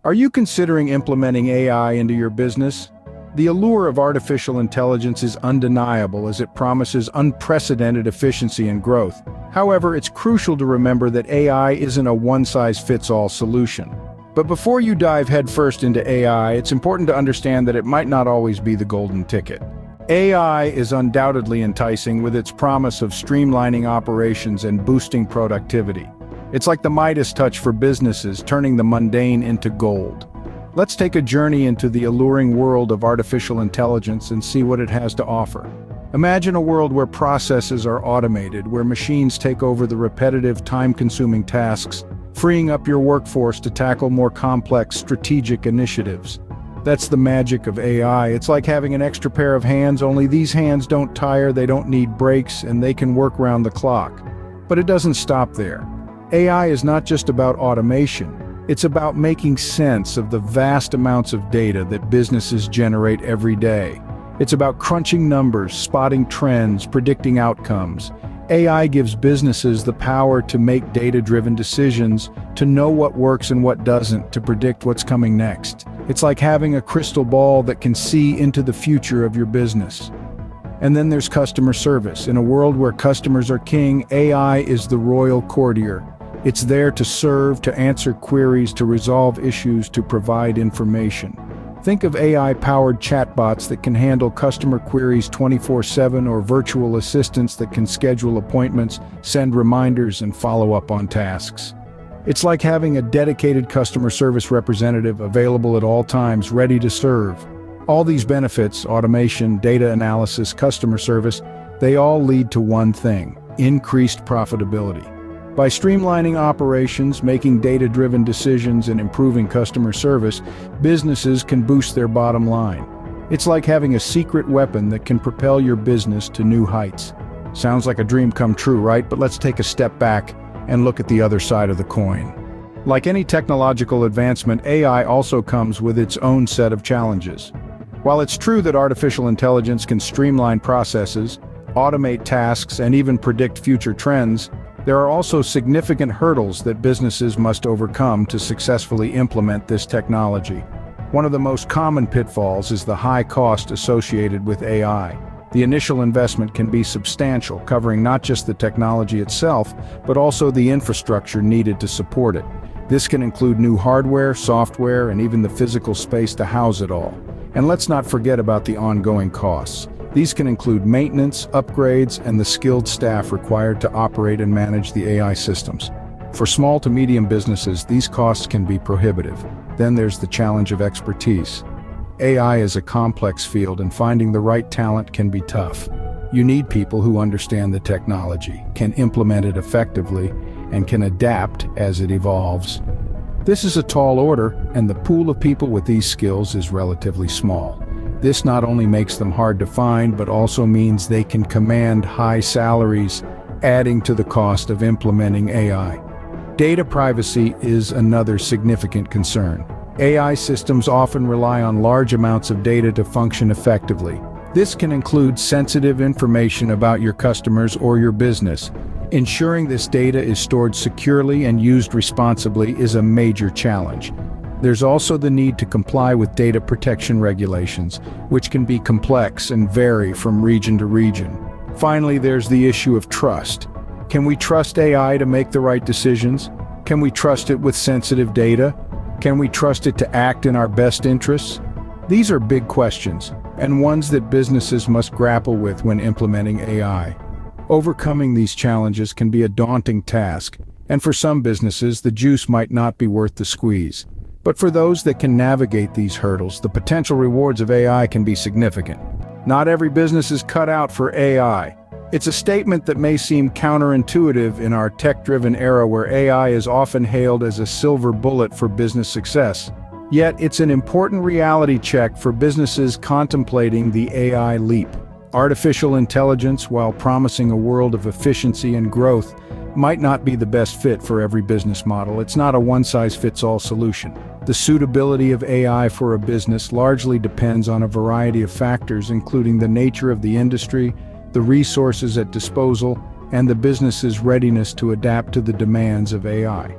Are you considering implementing AI into your business? The allure of artificial intelligence is undeniable as it promises unprecedented efficiency and growth. However, it's crucial to remember that AI isn't a one-size-fits-all solution. But before you dive headfirst into AI, it's important to understand that it might not always be the golden ticket. AI is undoubtedly enticing with its promise of streamlining operations and boosting productivity. It's like the Midas touch for businesses, turning the mundane into gold. Let's take a journey into the alluring world of artificial intelligence and see what it has to offer. Imagine a world where processes are automated, where machines take over the repetitive, time-consuming tasks, freeing up your workforce to tackle more complex, strategic initiatives. That's the magic of AI. It's like having an extra pair of hands, only these hands don't tire, they don't need breaks, and they can work round the clock. But it doesn't stop there. AI is not just about automation. It's about making sense of the vast amounts of data that businesses generate every day. It's about crunching numbers, spotting trends, predicting outcomes. AI gives businesses the power to make data-driven decisions, to know what works and what doesn't, to predict what's coming next. It's like having a crystal ball that can see into the future of your business. And then there's customer service. In a world where customers are king, AI is the royal courtier. It's there to serve, to answer queries, to resolve issues, to provide information. Think of AI-powered chatbots that can handle customer queries 24/7 or virtual assistants that can schedule appointments, send reminders, and follow up on tasks. It's like having a dedicated customer service representative available at all times, ready to serve. All these benefits, automation, data analysis, customer service, they all lead to one thing: increased profitability. By streamlining operations, making data-driven decisions, and improving customer service, businesses can boost their bottom line. It's like having a secret weapon that can propel your business to new heights. Sounds like a dream come true, right? But let's take a step back and look at the other side of the coin. Like any technological advancement, AI also comes with its own set of challenges. While it's true that artificial intelligence can streamline processes, automate tasks, and even predict future trends, there are also significant hurdles that businesses must overcome to successfully implement this technology. One of the most common pitfalls is the high cost associated with AI. The initial investment can be substantial, covering not just the technology itself, but also the infrastructure needed to support it. This can include new hardware, software, and even the physical space to house it all. And let's not forget about the ongoing costs. These can include maintenance, upgrades, and the skilled staff required to operate and manage the AI systems. For small to medium businesses, these costs can be prohibitive. Then there's the challenge of expertise. AI is a complex field, and finding the right talent can be tough. You need people who understand the technology, can implement it effectively, and can adapt as it evolves. This is a tall order, and the pool of people with these skills is relatively small. This not only makes them hard to find, but also means they can command high salaries, adding to the cost of implementing AI. Data privacy is another significant concern. AI systems often rely on large amounts of data to function effectively. This can include sensitive information about your customers or your business. Ensuring this data is stored securely and used responsibly is a major challenge. There's also the need to comply with data protection regulations, which can be complex and vary from region to region. Finally, there's the issue of trust. Can we trust AI to make the right decisions? Can we trust it with sensitive data? Can we trust it to act in our best interests? These are big questions, and ones that businesses must grapple with when implementing AI. Overcoming these challenges can be a daunting task, and for some businesses, the juice might not be worth the squeeze. But for those that can navigate these hurdles, the potential rewards of AI can be significant. Not every business is cut out for AI. It's a statement that may seem counterintuitive in our tech-driven era where AI is often hailed as a silver bullet for business success. Yet, it's an important reality check for businesses contemplating the AI leap. Artificial intelligence, while promising a world of efficiency and growth, might not be the best fit for every business model. It's not a one-size-fits-all solution. The suitability of AI for a business largely depends on a variety of factors, including the nature of the industry, the resources at disposal, and the business's readiness to adapt to the demands of AI.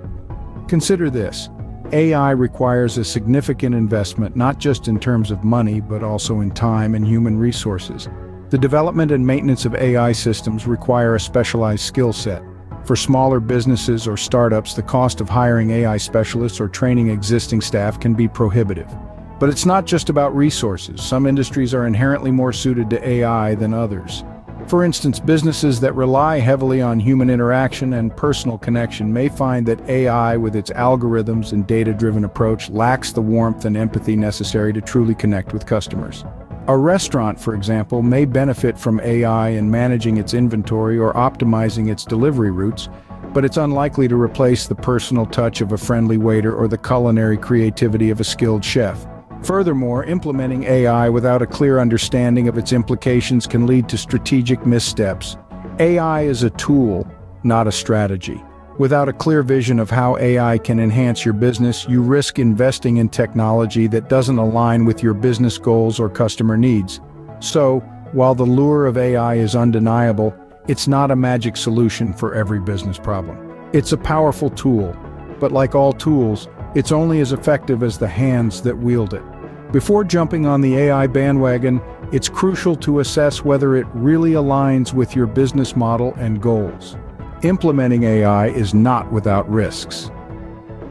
Consider this. AI requires a significant investment, not just in terms of money, but also in time and human resources. The development and maintenance of AI systems require a specialized skill set. For smaller businesses or startups, the cost of hiring AI specialists or training existing staff can be prohibitive. But it's not just about resources. Some industries are inherently more suited to AI than others. For instance, businesses that rely heavily on human interaction and personal connection may find that AI, with its algorithms and data-driven approach, lacks the warmth and empathy necessary to truly connect with customers. A restaurant, for example, may benefit from AI in managing its inventory or optimizing its delivery routes, but it's unlikely to replace the personal touch of a friendly waiter or the culinary creativity of a skilled chef. Furthermore, implementing AI without a clear understanding of its implications can lead to strategic missteps. AI is a tool, not a strategy. Without a clear vision of how AI can enhance your business, you risk investing in technology that doesn't align with your business goals or customer needs. So, while the lure of AI is undeniable, it's not a magic solution for every business problem. It's a powerful tool, but like all tools, it's only as effective as the hands that wield it. Before jumping on the AI bandwagon, it's crucial to assess whether it really aligns with your business model and goals. Implementing AI is not without risks.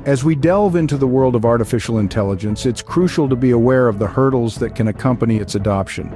As we delve into the world of artificial intelligence, it's crucial to be aware of the hurdles that can accompany its adoption.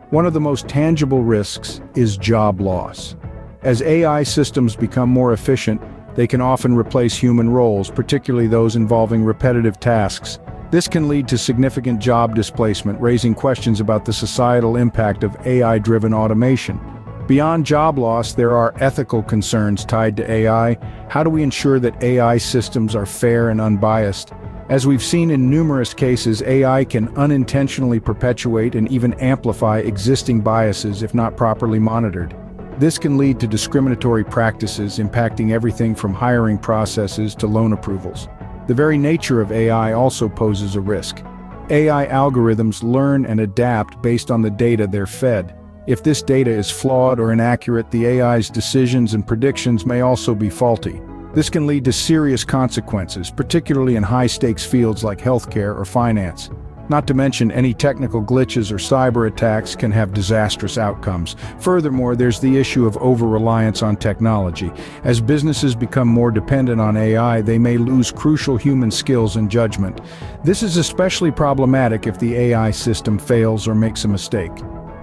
One of the most tangible risks is job loss. As AI systems become more efficient, they can often replace human roles, particularly those involving repetitive tasks. This can lead to significant job displacement, raising questions about the societal impact of AI-driven automation. Beyond job loss, there are ethical concerns tied to AI. How do we ensure that AI systems are fair and unbiased? As we've seen in numerous cases, AI can unintentionally perpetuate and even amplify existing biases if not properly monitored. This can lead to discriminatory practices impacting everything from hiring processes to loan approvals. The very nature of AI also poses a risk. AI algorithms learn and adapt based on the data they're fed. If this data is flawed or inaccurate, the AI's decisions and predictions may also be faulty. This can lead to serious consequences, particularly in high-stakes fields like healthcare or finance. Not to mention, any technical glitches or cyber attacks can have disastrous outcomes. Furthermore, there's the issue of over-reliance on technology. As businesses become more dependent on AI, they may lose crucial human skills and judgment. This is especially problematic if the AI system fails or makes a mistake.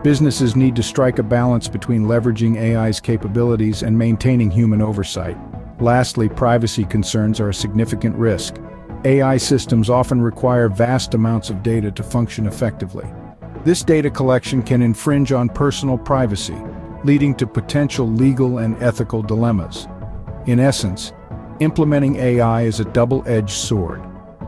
Businesses need to strike a balance between leveraging AI's capabilities and maintaining human oversight. Lastly, privacy concerns are a significant risk. AI systems often require vast amounts of data to function effectively. This data collection can infringe on personal privacy, leading to potential legal and ethical dilemmas. In essence, implementing AI is a double-edged sword.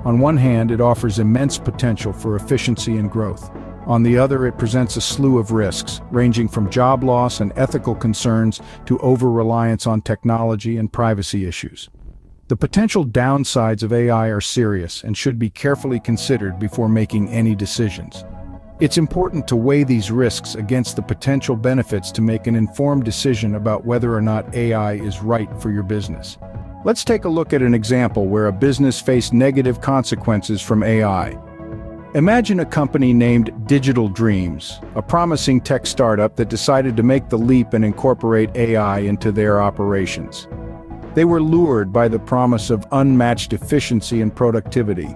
On one hand, it offers immense potential for efficiency and growth. On the other, it presents a slew of risks, ranging from job loss and ethical concerns to over-reliance on technology and privacy issues. The potential downsides of AI are serious and should be carefully considered before making any decisions. It's important to weigh these risks against the potential benefits to make an informed decision about whether or not AI is right for your business. Let's take a look at an example where a business faced negative consequences from AI. Imagine a company named Digital Dreams, a promising tech startup that decided to make the leap and incorporate AI into their operations. They were lured by the promise of unmatched efficiency and productivity.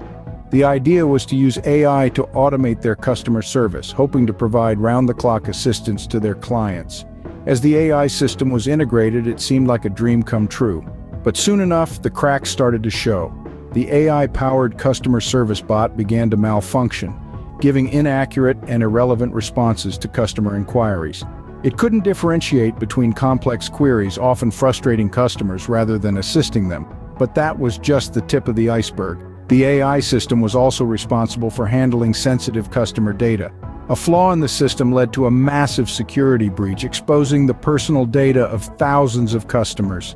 The idea was to use AI to automate their customer service, hoping to provide round-the-clock assistance to their clients. As the AI system was integrated, it seemed like a dream come true. But soon enough, the cracks started to show. The AI-powered customer service bot began to malfunction, giving inaccurate and irrelevant responses to customer inquiries. It couldn't differentiate between complex queries, often frustrating customers rather than assisting them. But that was just the tip of the iceberg. The AI system was also responsible for handling sensitive customer data. A flaw in the system led to a massive security breach, exposing the personal data of thousands of customers.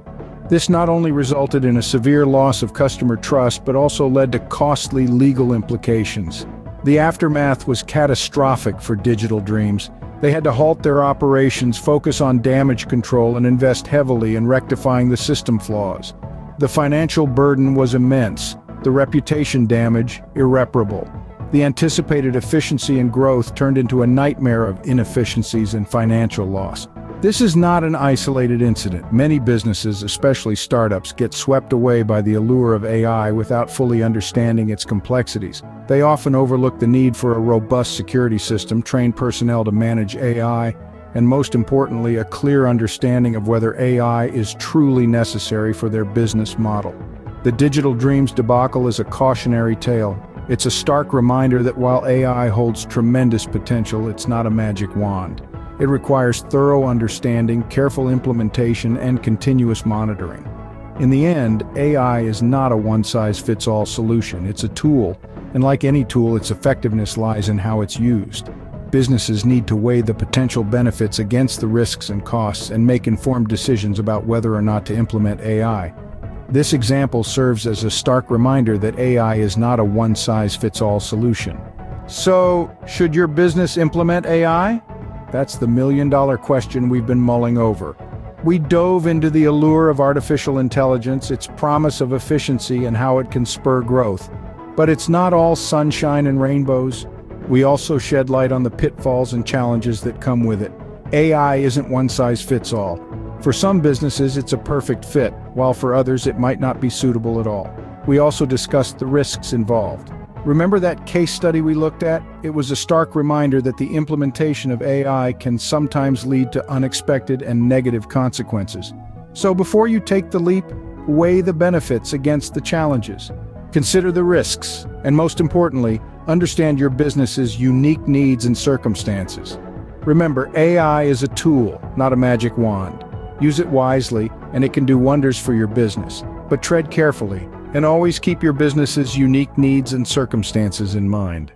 This not only resulted in a severe loss of customer trust, but also led to costly legal implications. The aftermath was catastrophic for Digital Dreams. They had to halt their operations, focus on damage control, and invest heavily in rectifying the system flaws. The financial burden was immense. The reputation damage, irreparable. The anticipated efficiency and growth turned into a nightmare of inefficiencies and financial loss. This is not an isolated incident. Many businesses, especially startups, get swept away by the allure of AI without fully understanding its complexities. They often overlook the need for a robust security system, trained personnel to manage AI, and most importantly, a clear understanding of whether AI is truly necessary for their business model. The digital dreams debacle is a cautionary tale. It's a stark reminder that while AI holds tremendous potential, it's not a magic wand. It requires thorough understanding, careful implementation, and continuous monitoring. In the end, AI is not a one-size-fits-all solution. It's a tool, and like any tool, its effectiveness lies in how it's used. Businesses need to weigh the potential benefits against the risks and costs and make informed decisions about whether or not to implement AI. This example serves as a stark reminder that AI is not a one-size-fits-all solution. So, should your business implement AI? That's the million-dollar question we've been mulling over. We dove into the allure of artificial intelligence, its promise of efficiency, and how it can spur growth. But it's not all sunshine and rainbows. We also shed light on the pitfalls and challenges that come with it. AI isn't one size fits all. For some businesses, it's a perfect fit, while for others, it might not be suitable at all. We also discussed the risks involved. Remember that case study we looked at? It was a stark reminder that the implementation of AI can sometimes lead to unexpected and negative consequences. So before you take the leap, weigh the benefits against the challenges. Consider the risks, and most importantly, understand your business's unique needs and circumstances. Remember, AI is a tool, not a magic wand. Use it wisely, and it can do wonders for your business. But tread carefully, and always keep your business's unique needs and circumstances in mind.